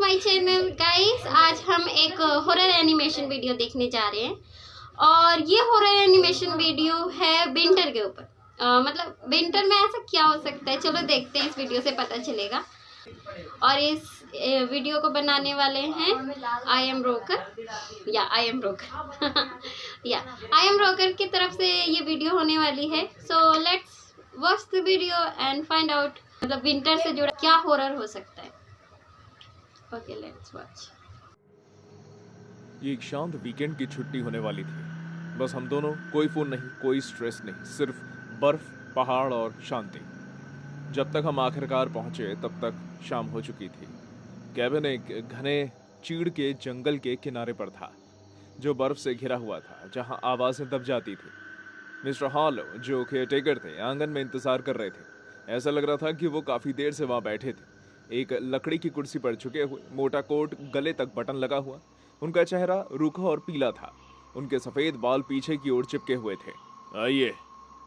My channel guys. आज हम एक हॉरर एनिमेशन वीडियो देखने जा रहे हैं और ये हॉरर एनिमेशन वीडियो है विंटर के ऊपर। मतलब विंटर में ऐसा क्या हो सकता है, चलो देखते हैं, इस वीडियो से पता चलेगा। और इस वीडियो को बनाने वाले हैं आई एम रोकर या आई एम रोकर की तरफ से ये वीडियो होने वाली है। So let's watch the video and find out मतलब विंटर से जुड़ा क्या हॉरर हो सकता है। Okay let's watch. ये एक शांत वीकेंड की छुट्टी होने वाली थी। बस हम दोनों, कोई फोन नहीं, कोई स्ट्रेस नहीं, सिर्फ बर्फ, पहाड़ और शांति। जब तक हम आखिरकार पहुंचे तब तक शाम हो चुकी थी। कैबिन एक घने चीड़ के जंगल के किनारे पर था जो बर्फ से घिरा हुआ था, जहां आवाजें दब जाती थी। मिस्टर हार्लो, जो केयरटेकर थे, आंगन में इंतजार कर रहे थे। ऐसा लग रहा था कि वो काफी देर से वहां बैठे थे, एक लकड़ी की कुर्सी पर झुके हुए, मोटा कोट, गले तक बटन लगा हुआ। उनका चेहरा रूखा और पीला था। उनके सफेद बाल पीछे की ओर चिपके हुए थे। आइए,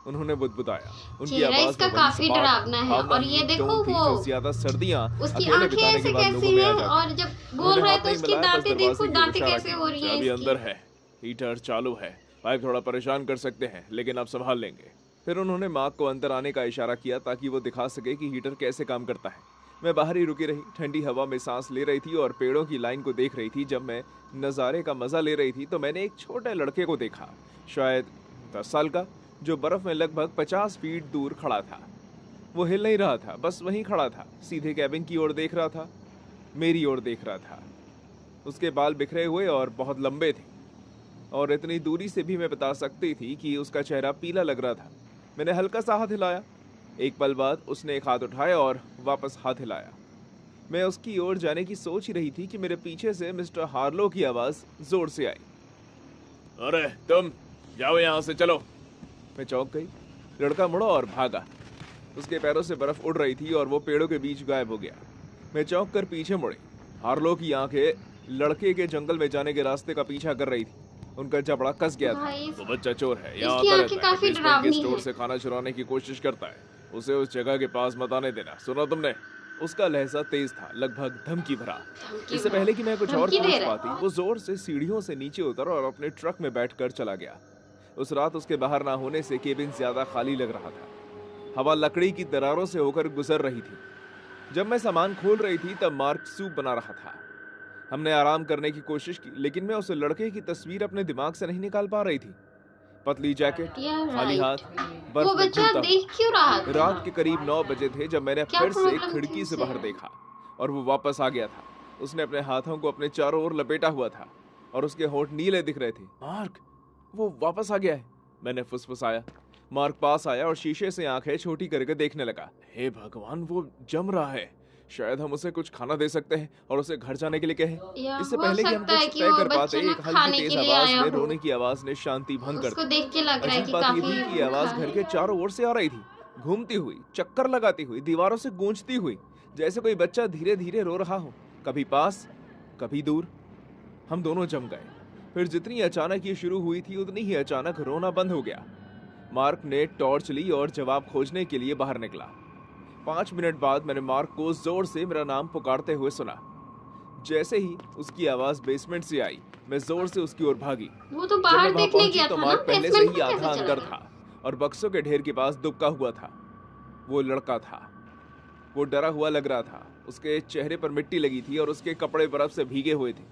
उन्होंने बुदबुदाया। उनकी आवाज इसका काफी डरावना है। और ये देखो वो ज्यादा सर्दियां उसकी आंखें ऐसे कैसी हैं और जब बोल रहा है तो उसकी दांतें देखो, दांतें कैसे हो रही हैं। अभी अंदर है, हीटर चालू है, पाइप थोड़ा परेशान कर सकते हैं लेकिन आप संभाल लेंगे। फिर उन्होंने मार्क को अंदर आने का इशारा किया ताकि वो दिखा सके कि हीटर कैसे काम करता है। मैं बाहर ही रुकी रही, ठंडी हवा में सांस ले रही थी और पेड़ों की लाइन को देख रही थी। जब मैं नज़ारे का मजा ले रही थी तो मैंने एक छोटे लड़के को देखा, शायद 10 साल का, जो बर्फ में लगभग 50 फीट दूर खड़ा था। वो हिल नहीं रहा था, बस वहीं खड़ा था, सीधे कैबिन की ओर देख रहा था, मेरी ओर देख रहा था। उसके बाल बिखरे हुए और बहुत लंबे थे और इतनी दूरी से भी मैं बता सकती थी कि उसका चेहरा पीला लग रहा था। मैंने हल्का सा हाथ हिलाया। एक पल बाद उसने एक हाथ उठाया और वापस हाथ हिलाया। मैं उसकी ओर जाने की सोच ही रही थी कि मेरे पीछे से मिस्टर हार्लो की आवाज जोर से आई, अरे तुम जाओ यहाँ से, चलो। मैं चौंक गई। लड़का मुड़ा और भागा। उसके पैरों से बर्फ उड़ रही थी और वो पेड़ों के बीच गायब हो गया। मैं चौंक कर पीछे मुड़ी। हार्लो की आंखें लड़के के जंगल में जाने के रास्ते का पीछा कर रही थी। उनका जबड़ा कस गया था। वो बच्चा चोर है, यहाँ आता रहता है, बेसमेंट के स्टोर से खाना चुराने की कोशिश करता है। उसे उस जगह के पास मत आने देना, सुना तुमने? उसका लहजा तेज था, लगभग धमकी भरा। इससे पहले कि मैं कुछ और पूछ पाती, वो जोर से सीढ़ियों से नीचे उतर और अपने ट्रक में बैठकर चला गया। उस रात उसके बाहर ना होने से केबिन ज्यादा खाली लग रहा था। हवा लकड़ी की दरारों से होकर गुजर रही थी। जब मैं सामान खोल रही थी तब मार्क सूप बना रहा था। हमने आराम करने की कोशिश की लेकिन मैं उस लड़के की तस्वीर अपने दिमाग से नहीं निकाल पा रही थी। पतली जैकेट, खाली हाथ, बर्फ में घूमता। रात के करीब 9 बजे थे जब मैंने फिर से खिड़की से बाहर देखा और वो वापस आ गया था। उसने अपने हाथों को अपने चारों ओर लपेटा हुआ था और उसके होंठ नीले दिख रहे थे। मार्क, वो वापस आ गया है, मैंने फुसफुसाया। मार्क पास आया और शीशे से आंखें छोटी करके देखने लगा। हे भगवान, वो जम रहा है। शायद हम उसे कुछ खाना दे सकते हैं और उसे घर जाने के लिए कहें। इससे पहले कि हम कुछ तय कर पाते, एक हल्की तेज आवाज में, रोने की आवाज ने शांति भंग कर दी। अजीब बात ये थी कि आवाज घर के चारों ओर से आ रही थी, घूमती हुई, चक्कर लगाती हुई, दीवारों से गूंजती हुई, जैसे कोई बच्चा धीरे धीरे रो रहा हो, कभी पास कभी दूर। हम दोनों जम गए। फिर जितनी अचानक ये शुरू हुई थी उतनी ही अचानक रोना बंद हो गया। मार्क ने टॉर्च ली और जवाब खोजने के लिए बाहर निकला। 5 मिनट बाद मैंने मार्क को जोर से मेरा नाम पुकारते हुए सुना। जैसे ही उसकी आवाज बेसमेंट से आई, मैं जोर से उसकी ओर भागी। वो तो बाहर देखने गया था, मार्क पहले से ही आधा अंदर था और बक्सों के ढेर के पास दुबका हुआ था। वो लड़का था। वो डरा हुआ लग रहा था। उसके चेहरे पर मिट्टी लगी थी और उसके कपड़े बर्फ से भीगे हुए थे।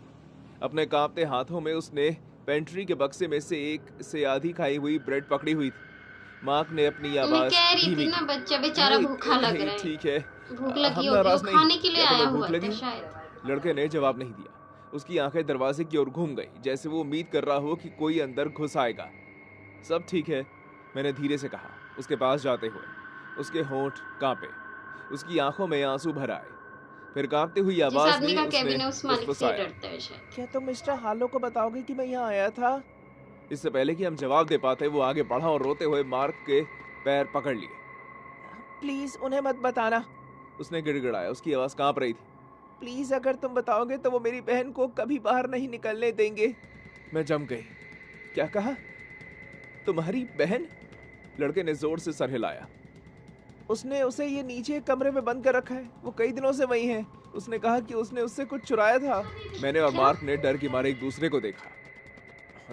अपने कांपते हाथों में उसने पेंट्री के बक्से में से एक से आधी खाई हुई ब्रेड पकड़ी हुई थी। मार्क ने अपनी आवाज धीमी की, बच्चा बेचारा भूखा लग रहा है। ठीक है, भूख लगी होगी, वो खाने के लिए आया हुआ था शायद। लड़के ने जवाब नहीं दिया। उसकी आंखें दरवाजे की ओर घूम गई, जैसे वो उम्मीद कर रहा हो कि कोई अंदर घुस आएगा। सब ठीक है, मैंने धीरे से कहा, उसके पास जाते हुए। उसके होंठ कांपे, उसकी आंखों में आंसू भर आए। फिर कांपती हुई आवाज में उसने, क्या तुम मिस्टर हार्लो को बताओगे कि मैं यहाँ आया था? इससे पहले कि हम जवाब दे पाते, वो आगे बढ़ा और रोते हुए मार्क के पैर पकड़ लिए। प्लीज उन्हें मत बताना, उसने गिड़गिड़ाया। उसकी आवाज कांप रही थी। प्लीज, अगर तुम बताओगे तो वो मेरी बहन को कभी बाहर नहीं निकलने देंगे। मैं जम गई। क्या कहा? तुम्हारी बहन? लड़के ने जोर से सर हिलाया। उसने उसे ये नीचे कमरे में बंद कर रखा है। वो कई दिनों से वही है। उसने कहा कि उसने उससे कुछ चुराया था। मैंने और मार्क ने डर के मारे एक दूसरे को देखा।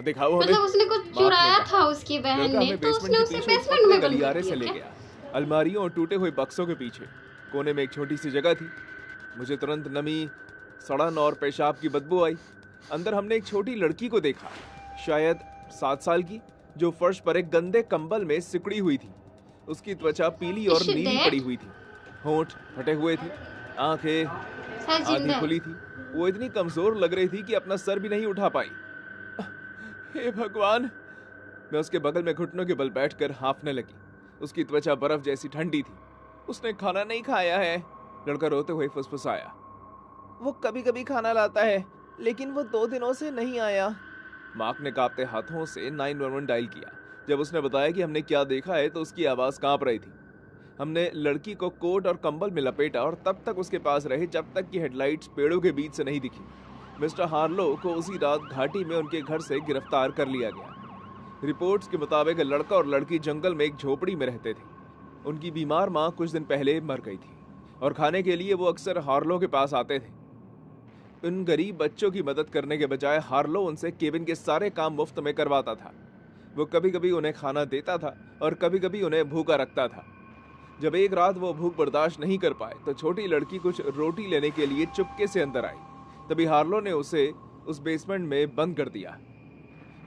दिखाओ हमें। मतलब उसने कुछ मार्क चुराया ने कहा। था उसकी बहन लड़का ने, हमें तो उसने बेसमेंट उसे के पीछे बेसमेंट पतले में बंद कर गलियारे से ले दिया गया। अलमारियों और टूटे हुए बक्सों के पीछे कोने में एक छोटी सी जगह थी। मुझे तुरंत नमी, सड़न और पेशाब की बदबू आई। अंदर हमने एक छोटी लड़की को देखा, शायद 7 साल की, जो फर्श पर एक गंदे कंबल में सिकुड़ी हुई थी। उसकी त्वचा पीली और Is she नीली dead? पड़ी हुई थी, होंठ फटे हुए थे, आंखें शायद आधी जिंदा है। खुली थी। वो इतनी कमजोर लग रही थी कि अपना सर भी नहीं उठा पाई। हे भगवान! मैं उसके बगल में घुटनों के बल बैठकर हाँफने लगी। उसकी त्वचा बर्फ जैसी ठंडी थी। उसने खाना नहीं खाया है, लड़का रोते हुए फुसफुसाया। वो कभी कभी खाना लाता है, लेकिन वो 2 दिनों से नहीं आया। मार्क ने कांपते हाथों से 911 डायल किया। जब उसने बताया कि हमने क्या देखा है तो उसकी आवाज कांप रही थी। हमने लड़की को कोट और कंबल में लपेटा और तब तक उसके पास रहे जब तक कि हेडलाइट्स पेड़ों के बीच से नहीं दिखी। मिस्टर हार्लो को उसी रात घाटी में उनके घर से गिरफ्तार कर लिया गया। रिपोर्ट्स के मुताबिक लड़का और लड़की जंगल में एक झोपड़ी में रहते थे। उनकी बीमार माँ कुछ दिन पहले मर गई थी और खाने के लिए वो अक्सर हार्लो के पास आते थे। उन गरीब बच्चों की मदद करने के बजाय हार्लो उनसे केबिन के सारे काम मुफ्त में करवाता था। वो कभी कभी उन्हें खाना देता था और कभी कभी उन्हें भूखा रखता था। जब एक रात वो भूख बर्दाश्त नहीं कर पाए तो छोटी लड़की कुछ रोटी लेने के लिए चुपके से अंदर आई। तभी हार्लो ने उसे उस बेसमेंट में बंद कर दिया।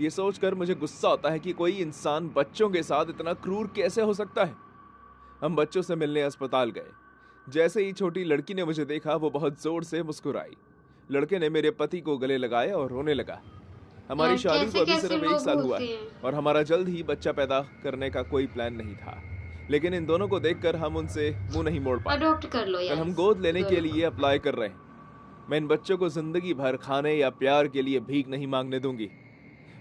ये सोचकर मुझे गुस्सा आता है कि कोई इंसान बच्चों के साथ इतना क्रूर कैसे हो सकता है। हम बच्चों से मिलने अस्पताल गए। जैसे ही छोटी लड़की ने मुझे देखा वो बहुत जोर से मुस्कुराई। लड़के ने मेरे पति को गले लगाया और रोने लगा। हमारी यार, शादी को अभी कैसे-कैसे सिर्फ 1 लोग साल हुआ होते है हैं। और हमारा जल्द ही बच्चा पैदा करने का कोई प्लान नहीं था, लेकिन इन दोनों को देखकर हम उनसे मुंह नहीं मोड़ पाए। अडॉप्ट कर लो कल यार। हम गोद लेने के दोनों। लिए अप्लाई कर रहे हैं। मैं इन बच्चों को जिंदगी भर खाने या प्यार के लिए भीख नहीं मांगने दूंगी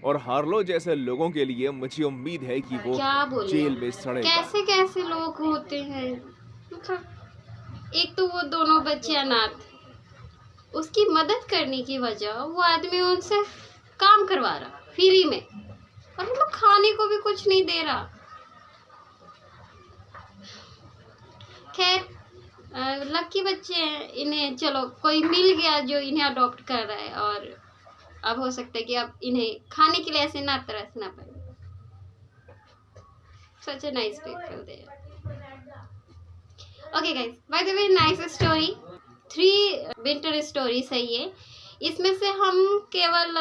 और हार्लो जैसे लोगों के लिए मुझे उम्मीद है कि वो क्या बोले जेल में सड़ेगा। कैसे कैसे लोग होते हैं। मतलब एक तो वो दोनों बच्चे अनाथ, उसकी मदद करने की वजह वो आदमी उनसे काम करवा रहा फ्री में, और वो खाने को भी कुछ नहीं दे रहा। खैर लकी बच्चे हैं, इन्हें चलो कोई मिल गया जो इन्हें अडॉप्ट कर रहा है, और अब हो सकता है कि अब इन्हें खाने के लिए ऐसे ना तरसना पड़े। Such a nice people there. Okay guys, by the way, nice story. 3 winter stories है ये। इसमें से हम केवल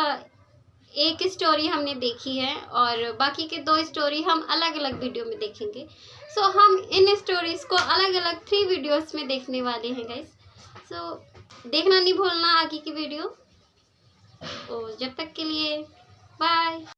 एक स्टोरी हमने देखी है और बाकी के 2 स्टोरी हम अलग अलग वीडियो में देखेंगे। सो हम इन स्टोरीज को अलग अलग 3 वीडियोस में देखने वाले हैं गाइस। सो देखना नहीं भूलना आगे की वीडियो। तो जब तक के लिए बाय।